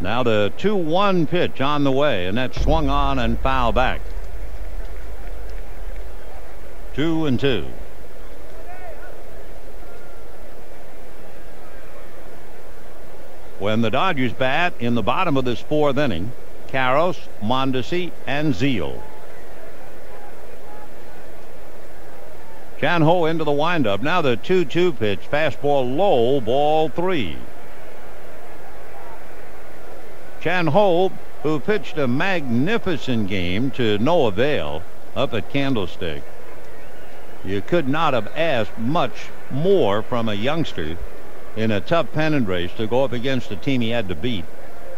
Now the 2-1 pitch on the way, and that's swung on and foul back. 2-2. When the Dodgers bat in the bottom of this fourth inning, Karros, Mondesi, and Zeal. Chan-Ho into the windup. Now the 2-2 pitch, fastball low, ball 3. Chan-Ho, who pitched a magnificent game to no avail up at Candlestick. You could not have asked much more from a youngster in a tough pennant race to go up against a team he had to beat.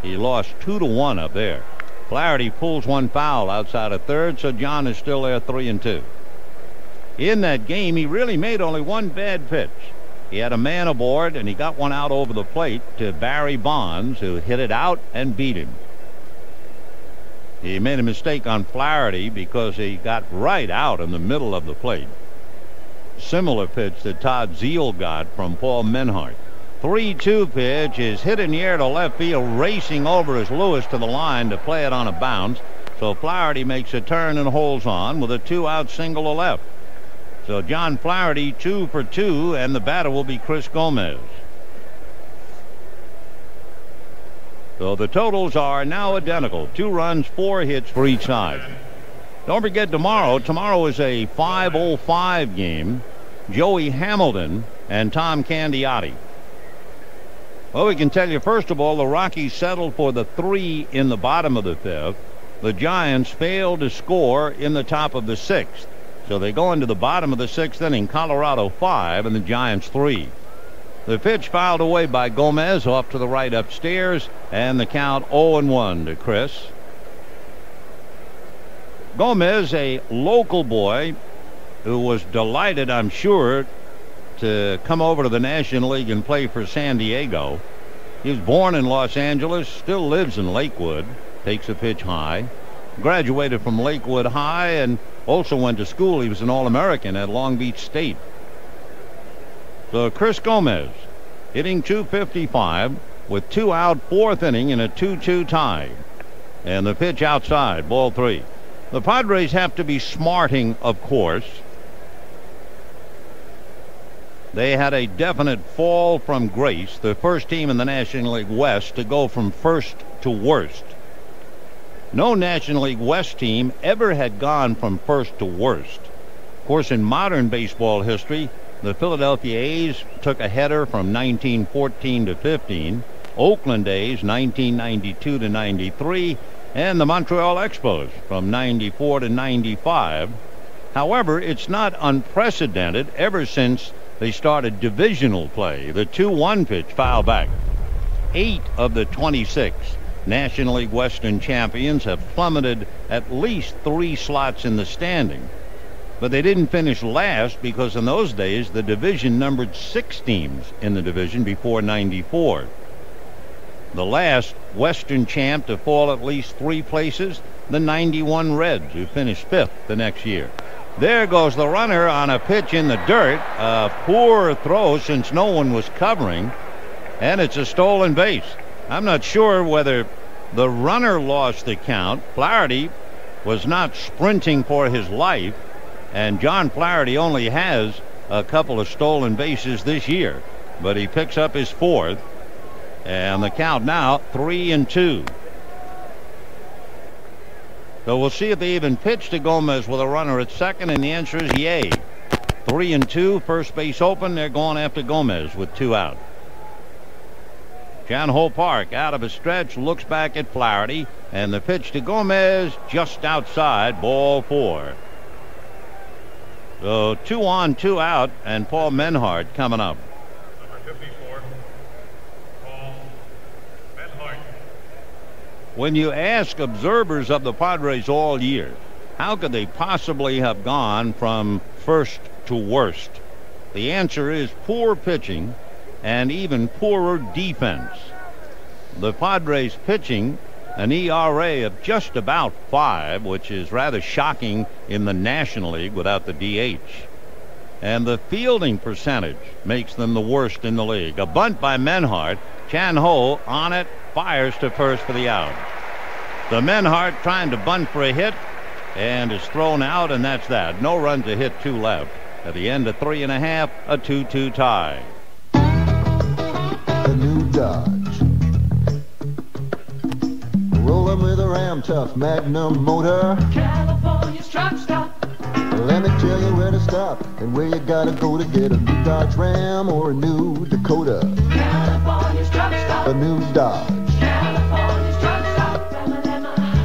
He lost 2-1 up there. Flaherty pulls one foul outside of third, so John is still there, 3-2. In that game, he really made only one bad pitch. He had a man aboard, and he got one out over the plate to Barry Bonds, who hit it out and beat him. He made a mistake on Flaherty because he got right out in the middle of the plate. Similar pitch that Todd Zeal got from Paul Menhart. 3-2 pitch is hit in the air to left field, racing over as Lewis to the line to play it on a bounce. So Flaherty makes a turn and holds on with a 2-out single to left. So John Flaherty 2 for 2, and the batter will be Chris Gomez. So the totals are now identical. 2 runs, 4 hits for each side. Don't forget tomorrow is a 5:05 game. Joey Hamilton and Tom Candiotti. Well, we can tell you first of all, the Rockies settled for the 3 in the bottom of the 5th. The Giants failed to score in the top of the 6th. So they go into the bottom of the 6th inning. Colorado 5 and the Giants 3. The pitch fouled away by Gomez off to the right upstairs, and the count 0-1 to Chris. Gomez, a local boy who was delighted, I'm sure, to come over to the National League and play for San Diego. He was born in Los Angeles, still lives in Lakewood, takes a pitch high, graduated from Lakewood High, and also went to school. He was an All-American at Long Beach State. So Chris Gomez hitting .255 with 2 out, 4th inning in a 2-2 tie. And the pitch outside, ball 3. The Padres have to be smarting, of course. They had a definite fall from grace, the first team in the National League West to go from first to worst. No National League West team ever had gone from first to worst. Of course, in modern baseball history, the Philadelphia A's took a header from 1914 to 15, Oakland A's 1992 to 93, and the Montreal Expos from 94 to 95. However, it's not unprecedented ever since they started divisional play. The 2-1 pitch foul back. 8 of the 26 National League Western champions have plummeted at least 3 slots in the standing. But they didn't finish last because in those days the division numbered 6 teams in the division before 94. The last Western champ to fall at least 3 places, the 91 Reds, who finished 5th the next year. There goes the runner on a pitch in the dirt. A poor throw since no one was covering, and it's a stolen base. I'm not sure whether the runner lost the count. Flaherty was not sprinting for his life, and John Flaherty only has a couple of stolen bases this year, but he picks up his 4th, and the count now 3-2. So we'll see if they even pitch to Gomez with a runner at second, and the answer is yay. 3-2, first base open. They're going after Gomez with 2 out. Chan-Ho Park out of a stretch, looks back at Flaherty, and the pitch to Gomez just outside, ball 4. So 2 on, 2 out, and Paul Menhart coming up. Number 54, Paul Menhart. When you ask observers of the Padres all year, how could they possibly have gone from first to worst? The answer is poor pitching and even poorer defense. The Padres pitching an ERA of just about 5, which is rather shocking in the National League without the DH. And the fielding percentage makes them the worst in the league. A bunt by Menhart. Chan-Ho on it, fires to first for the out. The Menhart trying to bunt for a hit and is thrown out, and that's that. No runs, a hit, 2 left. At the end of 3 1/2, a 2-2 tie. The new Dodge. Roll 'em with a Ram Tough Magnum motor. California's truck stop. Let me tell you where to stop and where you gotta go to get a new Dodge Ram or a new Dakota. California's truck stop. A new Dodge. California's truck stop.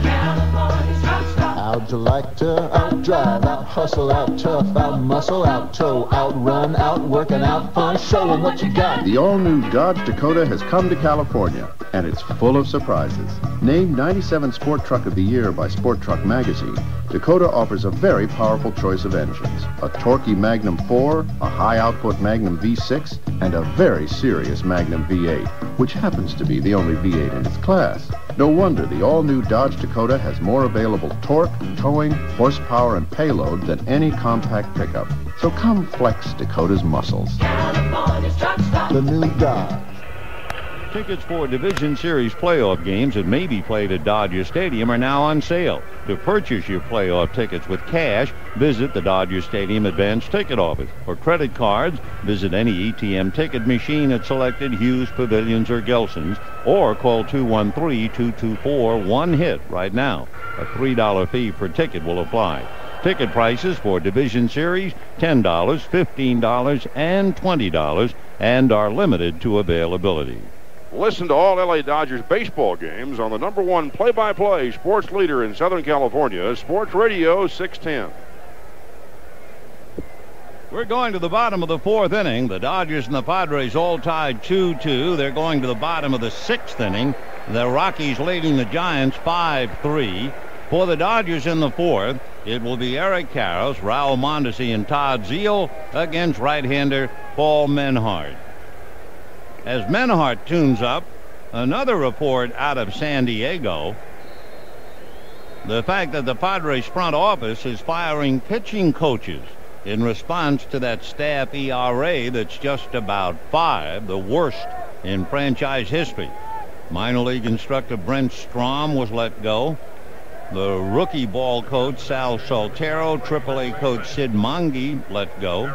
California's truck stop. How'd you like to outdrive, out hustle, out tough, out muscle, out tow, out run, out working, out fun? Show 'em what you got. The all-new Dodge Dakota has come to California, and it's full of surprises. Named 97 Sport Truck of the Year by Sport Truck Magazine, Dakota offers a very powerful choice of engines. A torquey Magnum 4, a high-output Magnum V6, and a very serious Magnum V8, which happens to be the only V8 in its class. No wonder the all-new Dodge Dakota has more available torque, towing, horsepower, and payload than any compact pickup. So come flex Dakota's muscles. California's truck stop. The new Dodge. Tickets for Division Series playoff games that may be played at Dodger Stadium are now on sale. To purchase your playoff tickets with cash, visit the Dodger Stadium Advance Ticket Office. For credit cards, visit any ATM ticket machine at selected Hughes, Pavilions, or Gelson's, or call 213-224-1HIT right now. A $3 fee per ticket will apply. Ticket prices for Division Series, $10, $15, and $20, and are limited to availability. Listen to all L.A. Dodgers baseball games on the #1 play-by-play sports leader in Southern California, Sports Radio 610. We're going to the bottom of the 4th inning. The Dodgers and the Padres all tied 2-2. They're going to the bottom of the 6th inning. The Rockies leading the Giants 5-3. For the Dodgers in the 4th, it will be Eric Karros, Raul Mondesi, and Todd Zeile against right-hander Paul Menhart. As Menhart tunes up, another report out of San Diego. The fact that the Padres front office is firing pitching coaches in response to that staff ERA that's just about 5, the worst in franchise history. Minor league instructor Brent Strom was let go. The rookie ball coach Sal Soltero, AAA coach Sid Monge let go.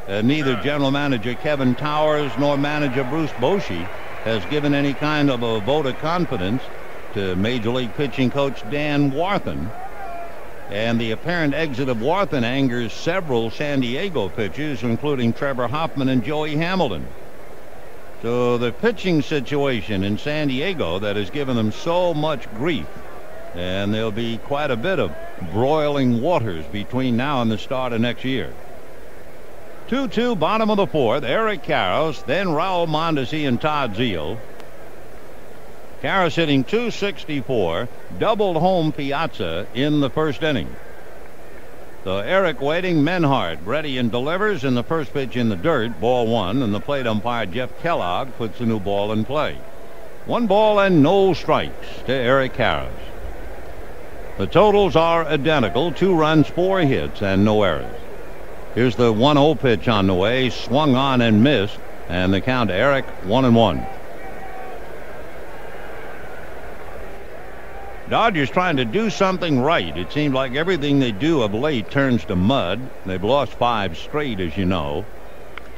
Neither general manager Kevin Towers nor manager Bruce Bochy has given any kind of a vote of confidence to Major League pitching coach Dan Warthen. And the apparent exit of Warthen angers several San Diego pitchers, including Trevor Hoffman and Joey Hamilton. So the pitching situation in San Diego that has given them so much grief, and there'll be quite a bit of broiling waters between now and the start of next year. 2-2, bottom of the 4th. Eric Karros, then Raul Mondesi and Todd Zeile. Karros hitting .264, doubled home Piazza in the 1st inning. So Eric waiting, Menhart ready and delivers, in the first pitch in the dirt, ball 1, and the plate umpire Jeff Kellogg puts the new ball in play. 1 ball and no strikes to Eric Karros. The totals are identical, 2 runs, 4 hits, and no errors. Here's the 1-0 pitch on the way, swung on and missed, and the count to Eric, 1-1. Dodgers trying to do something right. It seems like everything they do of late turns to mud. They've lost 5 straight, as you know.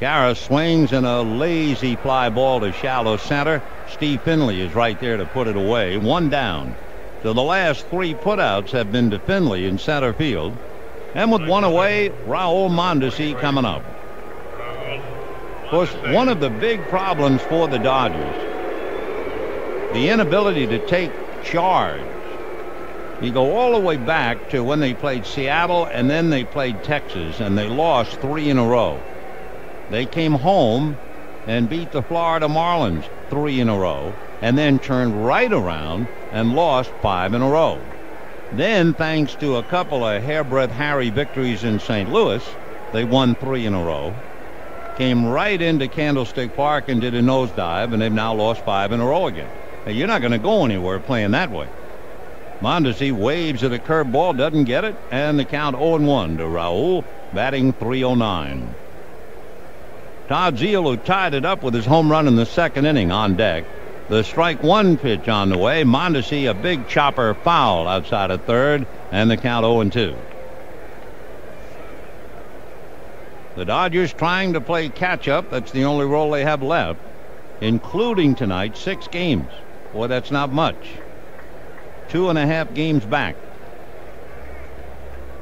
Karros swings in a lazy fly ball to shallow center. Steve Finley is right there to put it away. 1 down. So the last 3 putouts have been to Finley in center field. And with 1 away, Raul Mondesi coming up. Of course, one of the big problems for the Dodgers, the inability to take charge. You go all the way back to when they played Seattle and then they played Texas, and they lost 3 in a row. They came home and beat the Florida Marlins 3 in a row, and then turned right around and lost 5 in a row. Then, thanks to a couple of hairbreadth Harry victories in St. Louis, they won 3 in a row. Came right into Candlestick Park and did a nosedive, and they've now lost 5 in a row again. Now, you're not going to go anywhere playing that way. Mondesi waves at a curveball, doesn't get it, and the count 0-1 to Raul, batting .309. Todd Zeile, who tied it up with his home run in the 2nd inning, on deck. The strike one pitch on the way. Mondesi, a big chopper foul outside of third, and the count 0-2. The Dodgers trying to play catch up. That's the only role they have left, including tonight 6 games. Boy, that's not much. 2.5 games back.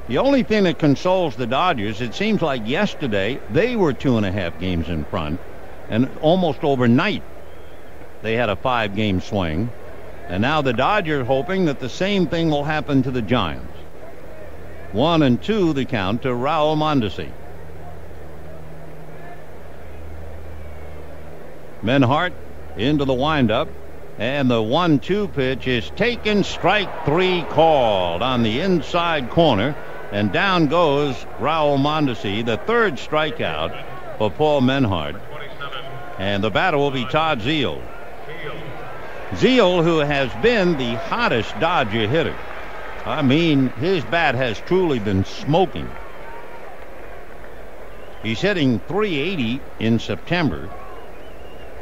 The only thing that consoles the Dodgers, it seems like yesterday they were 2.5 games in front, and almost overnight they had a 5-game swing, and now the Dodgers hoping that the same thing will happen to the Giants. 1-2 the count to Raul Mondesi. Menhart into the windup, and the 1-2 pitch is taken. Strike 3 called on the inside corner, and down goes Raul Mondesi, the 3rd strikeout for Paul Menhart. And the batter will be Todd Zeile. Zeile, who has been the hottest Dodger hitter. I mean, his bat has truly been smoking. He's hitting .380 in September.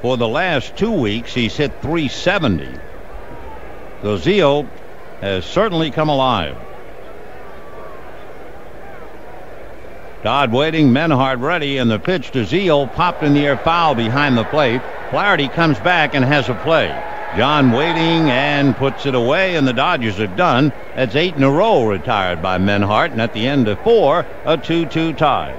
For the last 2 weeks, he's hit .370. So Zeile has certainly come alive. Dodd waiting, Menhart ready, and the pitch to Zeile popped in the air, foul behind the plate. Flaherty comes back and has a play. John waiting and puts it away, and the Dodgers are done. That's 8 in a row retired by Menhart, and at the end of 4, a 2-2 tie.